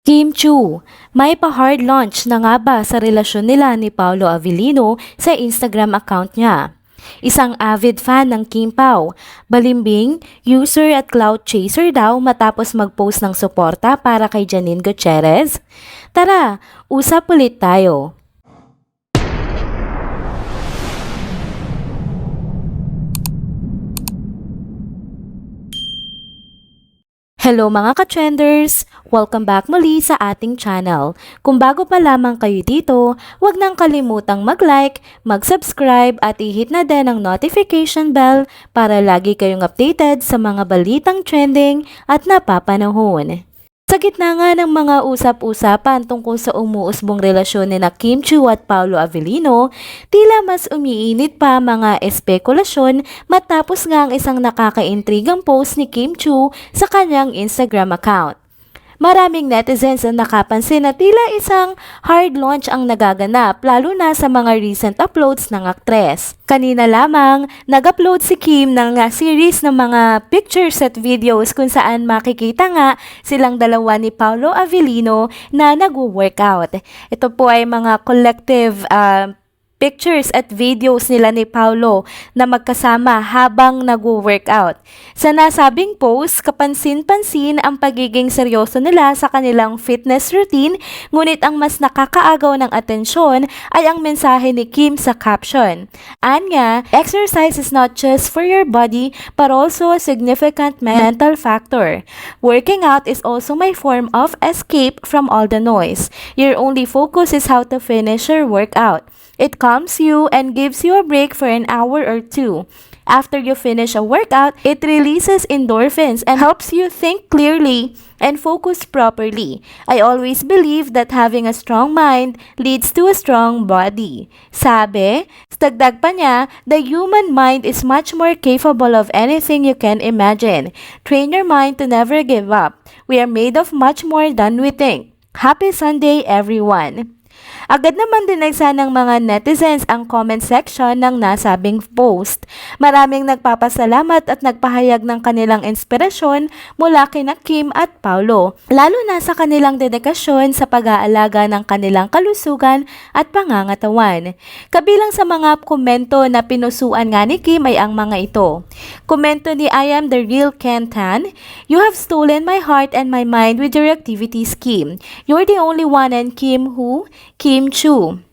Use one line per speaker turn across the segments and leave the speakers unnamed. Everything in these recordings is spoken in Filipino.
Kim Chu, may pa-hard launch na nga ba sa relasyon nila ni Paolo Avellino sa Instagram account niya? Isang avid fan ng Kim Pao, balimbing, user at clout chaser daw matapos mag-post ng suporta para kay Janine Gutierrez? Tara, usap ulit tayo. Hello mga ka-trenders! Welcome back muli sa ating channel. Kung bago pa lamang kayo dito, huwag nang kalimutang mag-like, mag-subscribe at i-hit na din ang notification bell para lagi kayong updated sa mga balitang trending at napapanahon. Sa gitna nga ng mga usap-usapan tungkol sa umuusbong relasyon ni Kim Chu at Paolo Avellino, tila mas umiinit pa mga espekulasyon matapos nga ang isang nakakaintrigang post ni Kim Chu sa kanyang Instagram account. Maraming netizens ang nakapansin na tila isang hard launch ang nagaganap lalo na sa mga recent uploads ng aktres. Kanina lamang, nag-upload si Kim ng series ng mga pictures at videos kung saan makikita nga silang dalawa ni Paolo Avellino na nag-workout. Ito po ay mga collective pictures at videos nila ni Paolo na magkasama habang nag-workout. Sa nasabing post, kapansin-pansin ang pagiging seryoso nila sa kanilang fitness routine, ngunit ang mas nakakaagaw ng atensyon ay ang mensahe ni Kim sa caption. Anya, exercise is not just for your body but also a significant mental factor. Working out is also my form of escape from all the noise. Your only focus is how to finish your workout. It calms you and gives you a break for an hour or two. After you finish a workout, it releases endorphins and helps you think clearly and focus properly. I always believe that having a strong mind leads to a strong body. Sabi, dagdag pa niya, the human mind is much more capable of anything you can imagine. Train your mind to never give up. We are made of much more than we think. Happy Sunday, everyone! Agad naman dinagsa ng mga netizens ang comment section ng nasabing post. Maraming nagpapasalamat at nagpahayag ng kanilang inspirasyon mula kina Kim at Paolo, lalo na sa kanilang dedikasyon sa pag-aalaga ng kanilang kalusugan at pangangatawan. Kabilang sa mga komento na pinusuan nga ni Kim ay ang mga ito. Komento ni I am the real Ken Tan, "You have stolen my heart and my mind with your activities, Kim. You're the only one and Kim who? Kim Chu."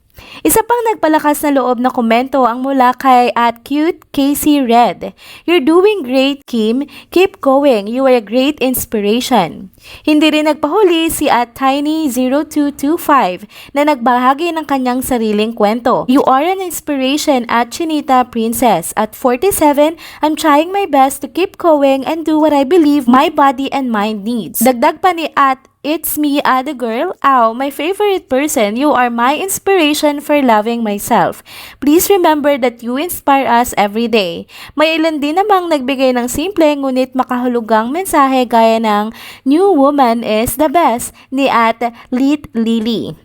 Isa pang nagpalakas na loob na komento ang mula kay @cute_Casey_Red. "You're doing great, Kim. Keep going. You are a great inspiration." Hindi rin nagpahuli si @Tiny0225 na nagbahagi ng kanyang sariling kwento. "You are an inspiration at Chinita Princess. At 47, I'm trying my best to keep going and do what I believe my body and mind needs." Dagdag pa ni "It's me, Ada Girl. Ow, my favorite person. You are my inspiration for loving myself. Please remember that you inspire us every day." May ilan din namang nagbigay ng simple ngunit makahulugang mensahe gaya ng "New woman is the best" ni Lit Lily.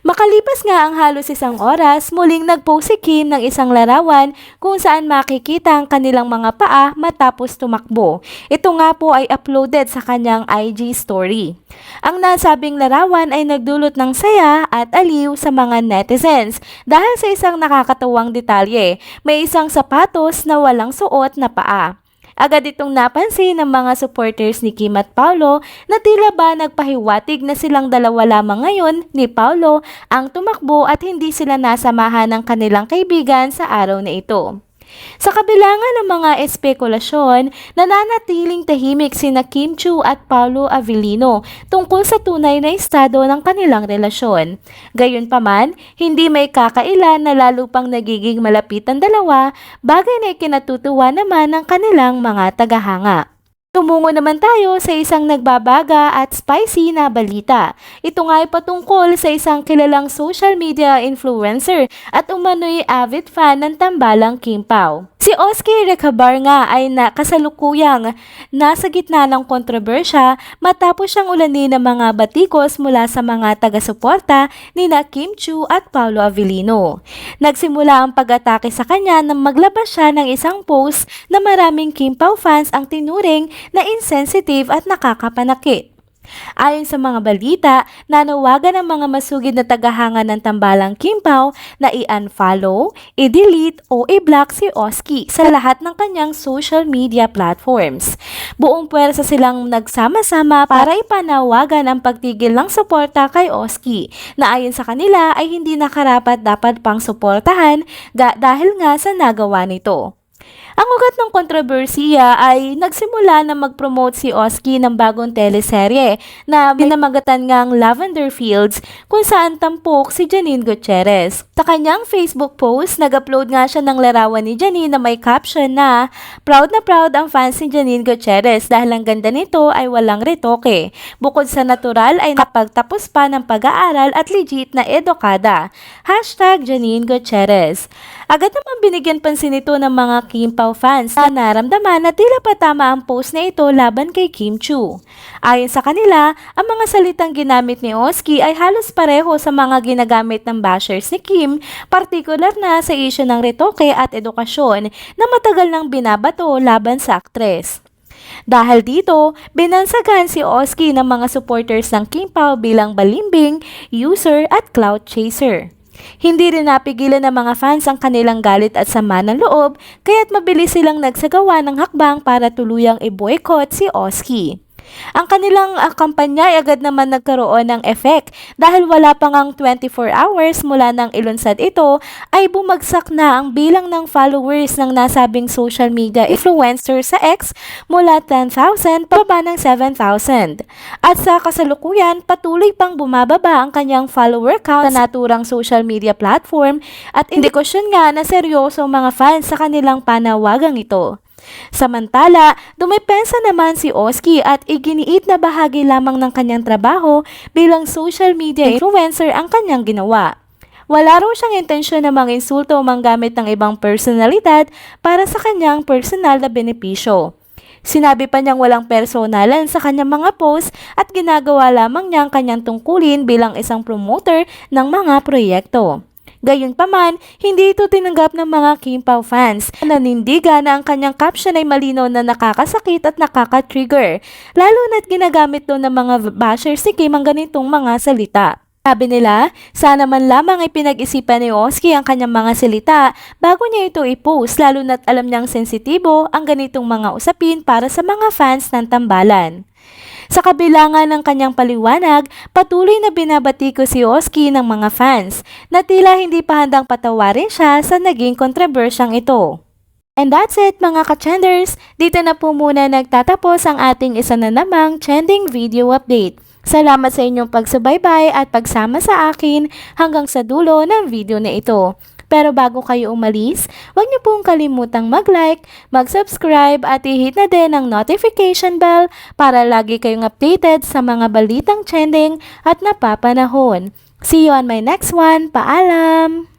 Makalipas nga ang halos isang oras, muling nagpost si Kim ng isang larawan kung saan makikita ang kanilang mga paa matapos tumakbo. Ito nga po ay uploaded sa kanyang IG story. Ang nasabing larawan ay nagdulot ng saya at aliw sa mga netizens dahil sa isang nakakatawang detalye, may isang sapatos na walang suot na paa. Agad itong napansin ng mga supporters ni Kim at Paolo na tila ba nagpahiwatig na silang dalawa lamang ngayon ni Paolo ang tumakbo at hindi sila nasamahan ng kanilang kaibigan sa araw na ito. Sa kabila nga ng mga espekulasyon, nananatiling tahimik sina Kim Chu at Paolo Avellino tungkol sa tunay na estado ng kanilang relasyon. Gayunpaman, hindi may kakailan na lalo pang nagiging malapit ang dalawa, bagay na ikinatutuwa naman ng kanilang mga tagahanga. Tumungo naman tayo sa isang nagbabaga at spicy na balita. Ito nga ay patungkol sa isang kilalang social media influencer at umano'y avid fan ng tambalang Kim Pao. Si Oski Recabar nga ay kasalukuyang nasa gitna ng kontrobersya matapos siyang ulanin ng mga batikos mula sa mga taga-suporta ni Kim Chu at Paolo Avellino. Nagsimula ang pag-atake sa kanya nang maglabas siya ng isang post na maraming Kim Pao fans ang tinuring na insensitive at nakakapanakit. Ayon sa mga balita, nanawagan ang mga masugid na tagahanga ng tambalang Kim Pao na i-unfollow, i-delete o i-block si Oski sa lahat ng kanyang social media platforms. Buong puwersa silang nagsama-sama para ipanawagan ang pagtigil ng suporta kay Oski na ayon sa kanila ay hindi nakarapat dapat pang suportahan dahil nga sa nagawa nito. Ang ugat ng kontrobersiya ay nagsimula na mag-promote si Oski ng bagong teleserye na binamagatan ngang Lavender Fields kung saan tampok si Janine Gutierrez. Sa kanyang Facebook post, nag-upload nga siya ng larawan ni Janine na may caption na proud na proud ang fans ni Janine Gutierrez dahil ang ganda nito ay walang retoke. Bukod sa natural ay napagtapos pa ng pag-aaral at legit na edukada. #Janine Gutierrez. Agad naman binigyan pansin ito ng mga Kim Pao fans na naramdaman na tila pa tama ang post na ito laban kay Kim Chiu. Ayon sa kanila, ang mga salitang ginamit ni Oski ay halos pareho sa mga ginagamit ng bashers ni Kim, partikular na sa isyu ng retoke at edukasyon na matagal nang binabato laban sa aktres. Dahil dito, binansagan si Oski ng mga supporters ng Kim Pao bilang balimbing, user at clout chaser. Hindi rin napigilan ng mga fans ang kanilang galit at sama ng loob, kaya't mabilis silang nagsagawa ng hakbang para tuluyang i-boycott si Oski. Ang kanilang kampanya ay agad naman nagkaroon ng effect dahil wala pa ngang 24 hours mula nang ilunsad ito ay bumagsak na ang bilang ng followers ng nasabing social media influencer sa X mula 10,000 pababa ng 7,000. At sa kasalukuyan, patuloy pang bumababa ang kanyang follower count sa naturang social media platform at indikasyon nga na seryoso ang mga fans sa kanilang panawagang ito. Samantala, dumepensa naman si Oski at iginiit na bahagi lamang ng kanyang trabaho bilang social media influencer ang kanyang ginawa. Wala raw siyang intensyon na manginsulto o manggamit ng ibang personalidad para sa kanyang personal na benepisyo. Sinabi pa niyang walang personalan sa kanyang mga post at ginagawa lamang niya ang kanyang tungkulin bilang isang promoter ng mga proyekto. Gayunpaman, hindi ito tinanggap ng mga Kim Pao fans. Nanindigan na ang kanyang caption ay malinaw na nakakasakit at nakaka-trigger, lalo na't ginagamit doon ng mga bashers ni Kim ang ganitong mga salita. Sabi nila, sana man lamang ay pinag-isipan ni Oski ang kanyang mga salita bago niya ito i-post, lalo na't alam niyang sensitibo ang ganitong mga usapin para sa mga fans ng tambalan. Sa kabila nga ng kanyang paliwanag, patuloy na binabati ko si Oski ng mga fans na tila hindi pa handang patawarin siya sa naging kontrobersyang ito. And that's it mga ka-trenders, dito na po muna nagtatapos ang ating isa na namang trending video update. Salamat sa inyong pagsubaybay at pagsama sa akin hanggang sa dulo ng video na ito. Pero bago kayo umalis, huwag niyo pong kalimutang mag-like, mag-subscribe at i-hit na din ang notification bell para lagi kayong updated sa mga balitang trending at napapanahon. See you on my next one. Paalam!